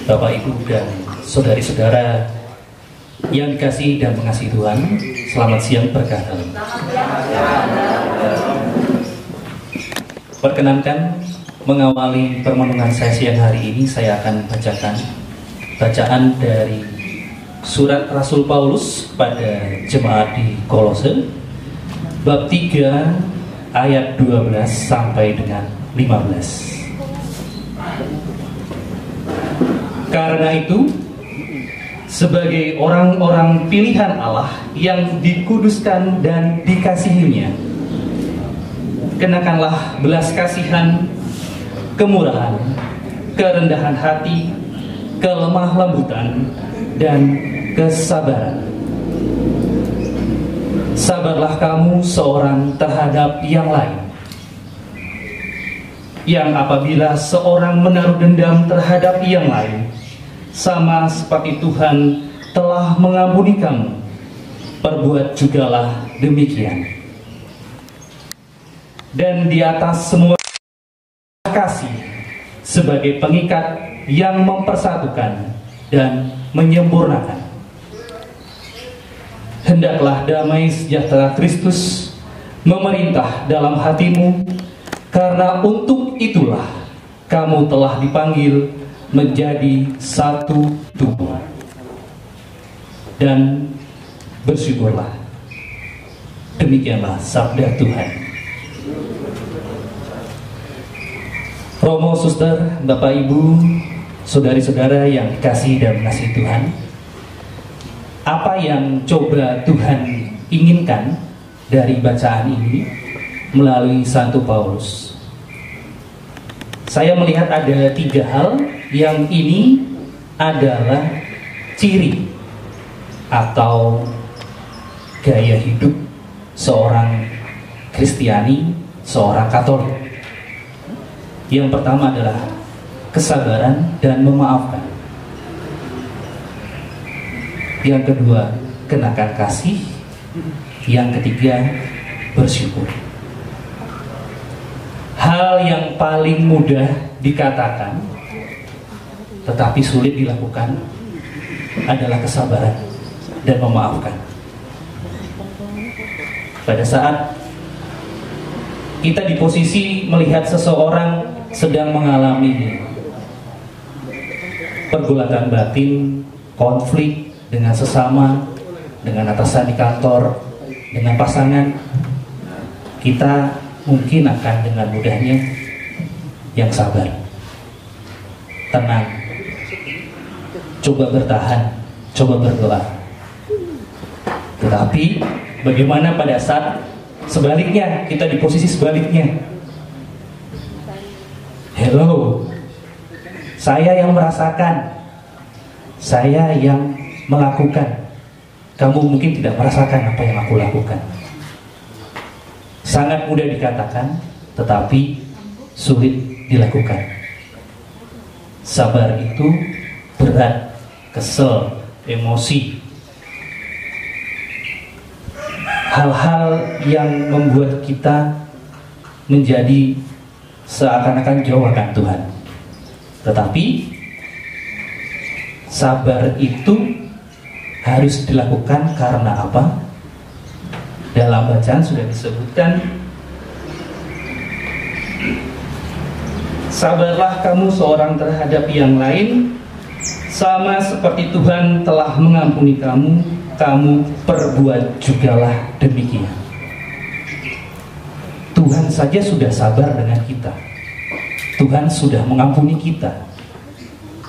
Bapak, Ibu, dan saudari-saudara yang dikasihi dan mengasihi Tuhan, selamat siang berkah dalam. Perkenankan mengawali permenungan saya siang hari ini, saya akan bacakan bacaan dari surat Rasul Paulus pada jemaat di Kolose, bab 3 ayat 12 sampai dengan 15. Karena itu, sebagai orang-orang pilihan Allah yang dikuduskan dan dikasihinya, kenakanlah belas kasihan, kemurahan, kerendahan hati, kelemah lembutan, dan kesabaran. Sabarlah kamu seorang terhadap yang lain, yang apabila seorang menaruh dendam terhadap yang lain, sama seperti Tuhan telah mengampuni kamu, perbuat jugalah demikian. Dan di atas semua kasih sebagai pengikat yang mempersatukan dan menyempurnakan. Hendaklah damai sejahtera Kristus memerintah dalam hatimu, karena untuk itulah kamu telah dipanggil menjadi satu tubuh. Dan bersyukurlah. Demikianlah sabda Tuhan. Romo, suster, Bapak, Ibu, saudari-saudara yang dikasihi dan mengasihi Tuhan, apa yang coba Tuhan inginkan dari bacaan ini melalui Santo Paulus? Saya melihat ada 3 hal yang ini adalah ciri atau gaya hidup seorang Kristiani, seorang Katolik. Yang pertama adalah kesabaran dan memaafkan. Yang kedua, kenakan kasih. Yang ketiga, bersyukur. Hal yang paling mudah dikatakan tetapi sulit dilakukan adalah kesabaran dan memaafkan. Pada saat kita di posisi melihat seseorang sedang mengalami pergulatan batin, konflik dengan sesama, dengan atasan di kantor, dengan pasangan, kita mungkin akan dengan mudahnya yang sabar, tenang, coba bertahan, coba berdoa. Tetapi bagaimana pada saat sebaliknya, kita di posisi sebaliknya? Hello, saya yang merasakan, saya yang melakukan, kamu mungkin tidak merasakan apa yang aku lakukan. Sangat mudah dikatakan, tetapi sulit dilakukan. Sabar itu berat, kesel, emosi. Hal-hal yang membuat kita menjadi seakan-akan jauh akan Tuhan. Tetapi sabar itu harus dilakukan karena apa? Dalam bacaan sudah disebutkan, sabarlah kamu seorang terhadap yang lain, sama seperti Tuhan telah mengampuni kamu, kamu perbuat jugalah demikian. Tuhan saja sudah sabar dengan kita. Tuhan sudah mengampuni kita.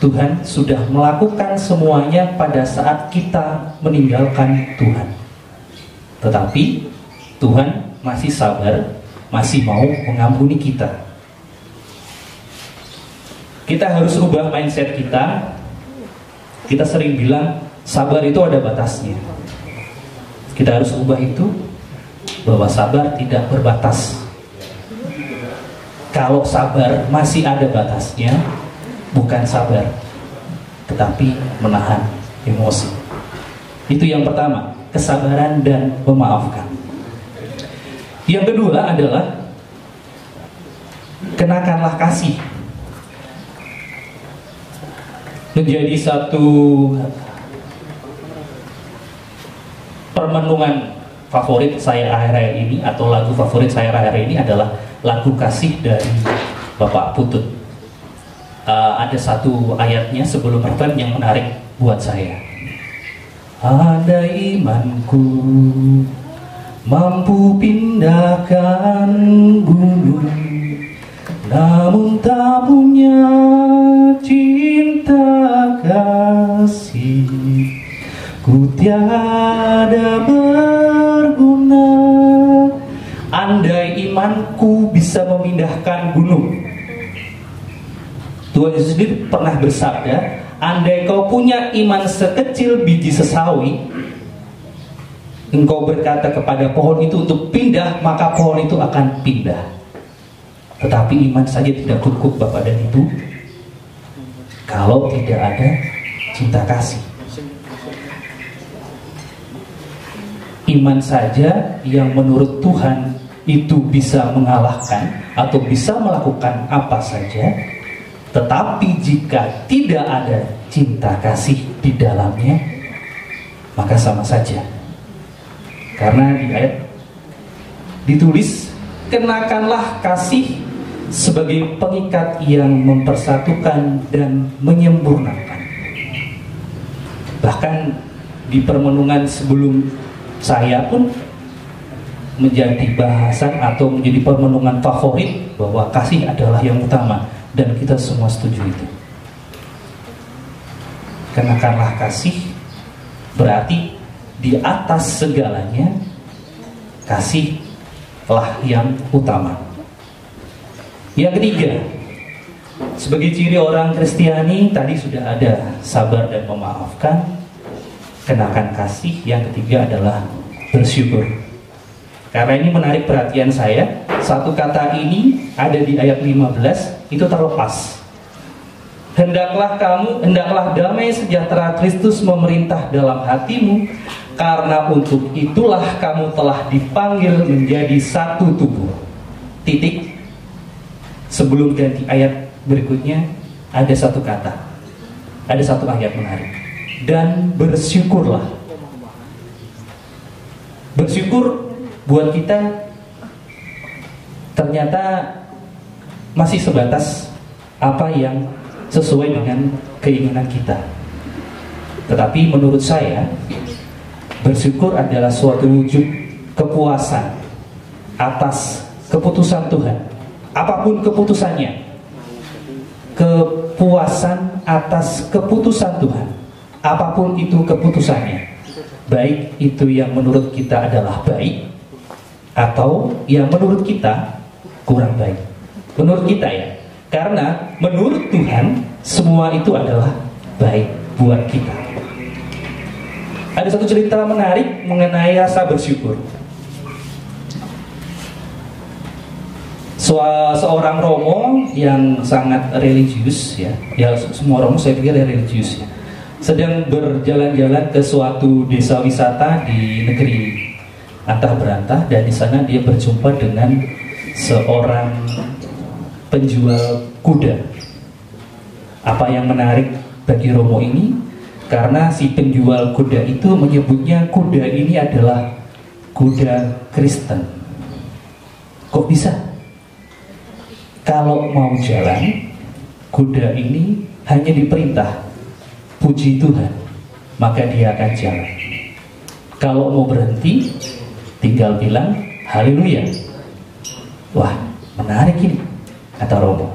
Tuhan sudah melakukan semuanya pada saat kita meninggalkan Tuhan. Tetapi Tuhan masih sabar, masih mau mengampuni kita. Kita harus ubah mindset kita. Kita sering bilang sabar itu ada batasnya. Kita harus ubah itu, bahwa sabar tidak berbatas. Kalau sabar masih ada batasnya, bukan sabar, tetapi menahan emosi. Itu yang pertama, kesabaran dan memaafkan. Yang kedua adalah kenakanlah kasih. menjadi satu permenungan favorit saya akhir-akhir ini, atau lagu favorit saya akhir-akhir ini adalah lagu Kasih dari Bapak Putut. Ada satu ayatnya sebelum referen yang menarik buat saya. Andai imanku mampu pindahkan gunung, namun tak punya cinta kasih, ku tiada berguna. Andai imanku bisa memindahkan gunung. Tuhan Yesus sendiri pernah bersabda, andai kau punya iman sekecil biji sesawi, engkau berkata kepada pohon itu untuk pindah, maka pohon itu akan pindah. Tetapi iman saja tidak cukup, Bapak dan Ibu, kalau tidak ada cinta kasih. Iman saja yang menurut Tuhan itu bisa mengalahkan atau bisa melakukan apa saja, tetapi jika tidak ada cinta kasih di dalamnya, maka sama saja. Karena di ayat ditulis, kenakanlah kasih sebagai pengikat yang mempersatukan dan menyempurnakan. Bahkan di permenungan sebelum saya pun menjadi bahasan atau menjadi permenungan favorit bahwa kasih adalah yang utama, dan kita semua setuju itu. Kenakanlah kasih berarti di atas segalanya kasihlah yang utama. Yang ketiga, sebagai ciri orang Kristiani tadi sudah ada sabar dan memaafkan. Kenakan kasih yang ketiga adalah bersyukur. Karena ini menarik perhatian saya, satu kata ini ada di ayat 15, itu terlepas. Hendaklah damai sejahtera Kristus memerintah dalam hatimu, karena untuk itulah kamu telah dipanggil menjadi satu tubuh. Titik. Sebelum ganti ayat berikutnya, ada satu kata, ada satu ayat menarik. Dan bersyukurlah. Bersyukur buat kita ternyata masih sebatas apa yang sesuai dengan keinginan kita. Tetapi menurut saya, bersyukur adalah suatu wujud kepuasan atas keputusan Tuhan, apapun keputusannya. Kepuasan atas keputusan Tuhan, apapun itu keputusannya, baik itu yang menurut kita adalah baik atau yang menurut kita kurang baik. Menurut kita ya, karena menurut Tuhan semua itu adalah baik buat kita. Ada satu cerita menarik mengenai rasa bersyukur. Seorang Romo yang sangat religius ya semua Romo saya pikir religius ya, sedang berjalan-jalan ke suatu desa wisata di negeri antah berantah, dan di sana dia berjumpa dengan seorang penjual kuda. Apa yang menarik bagi Romo ini, karena si penjual kuda itu menyebutnya kuda ini adalah kuda Kristen. Kok bisa? Kalau mau jalan, kuda ini hanya diperintah puji Tuhan, maka dia akan jalan. Kalau mau berhenti, tinggal bilang haleluya. Wah, menarik ini, kata Romo.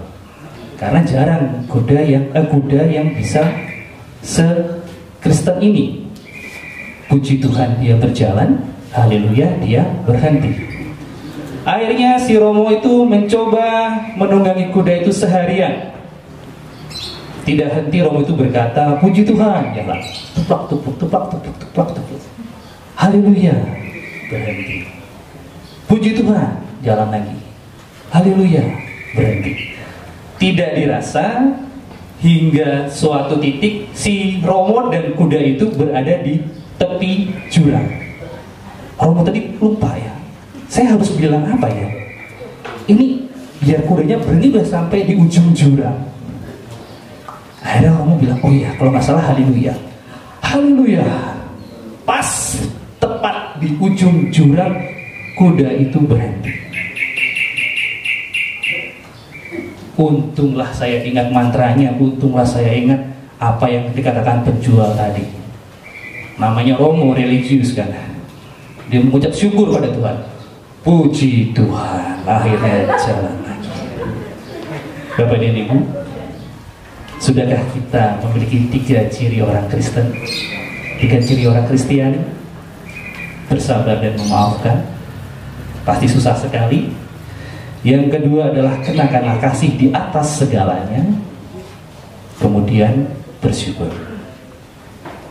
Karena jarang kuda yang bisa se-Kristen ini. Puji Tuhan dia berjalan, haleluya dia berhenti. Akhirnya si Romo itu mencoba menunggangi kuda itu seharian. Tidak henti Romo itu berkata, puji Tuhan, jalan. Tuplak, tupluk, tuplak, tupluk, tuplak, tupluk. Haleluya, berhenti. Puji Tuhan, jalan lagi. Haleluya, berhenti. Tidak dirasa hingga suatu titik si Romo dan kuda itu berada di tepi jurang. Romo tadi lupa ya, saya harus bilang apa ya? Ini biar kudanya berhenti udah sampai di ujung jurang. Akhirnya kamu bilang, oh iya, kalau nggak salah haleluya. Haleluya. Pas tepat di ujung jurang, kuda itu berhenti. Untunglah saya ingat mantranya, untunglah saya ingat apa yang dikatakan penjual tadi. Namanya Romo religius kan. Dia mengucap syukur pada Tuhan. Puji Tuhan, akhirnya jalan lagi. Bapak dan Ibu, sudahkah kita memiliki 3 ciri orang Kristen? 3 ciri orang Kristiani? Bersabar dan memaafkan. Pasti susah sekali. Yang kedua adalah kenakanlah kasih di atas segalanya. Kemudian bersyukur.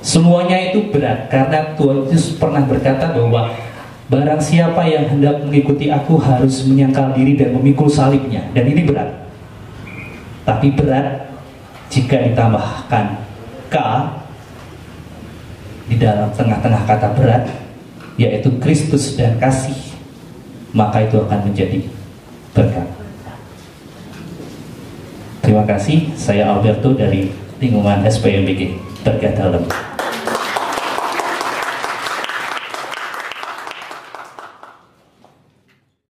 Semuanya itu berat karena Tuhan Yesus pernah berkata bahwa barang siapa yang hendak mengikuti aku harus menyangkal diri dan memikul salibnya. Dan ini berat. Tapi berat jika ditambahkan K di dalam tengah-tengah kata berat, yaitu Kristus dan kasih, maka itu akan menjadi berkat. Terima kasih. Saya Alberto dari lingkungan SPMBG Berkat Dalam.